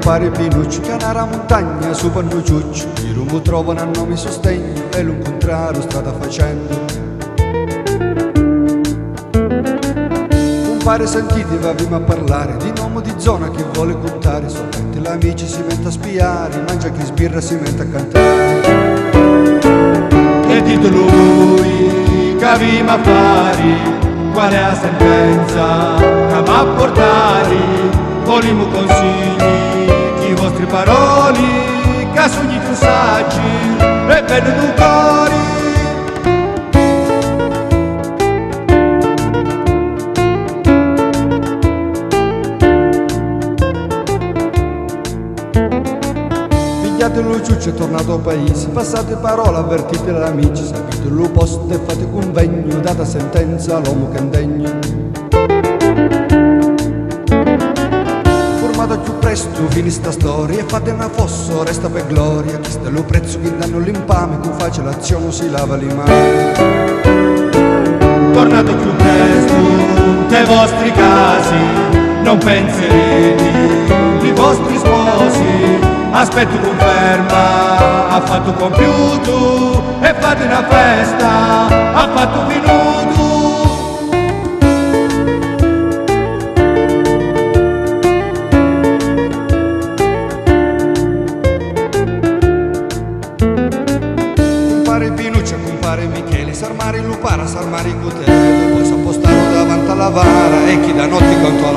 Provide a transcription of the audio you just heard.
compare Pinuccio che nara montagna su Pannucciuccio, i rumo trovano a nome sostegno e l'incontrare strada facendo. Compare sentite va prima a parlare di nome di zona che vuole contare, solamente l'amici si mette a spiare, mangia chi sbirra si mette a cantare. E dite lui che avima a fare, qual è la sentenza che va a portare, volimo consigli, i vostri paroli, che sogni tu saggi e belli educori. Pigliatelo ciuccio, è tornato al paese, passate parola, avvertite l'amici, sapete lo posto e fate convegno, data sentenza all'uomo che è indegno. Formate più presto, fini sta storia, e fate una fosso, resta per gloria, chi sta lo prezzo che danno l'impame, con facile azione si lava le mani. Tornate più presto dai vostri casi, non penserete i vostri sposi, aspetto conferma, ha fatto compiuto e fate una festa, ha fatto un minuto. Compare Pinuccio, compare Michele, s'armare il lupara, s'armare i cotele, poi s'appostano davanti alla vara e chi da notte cantò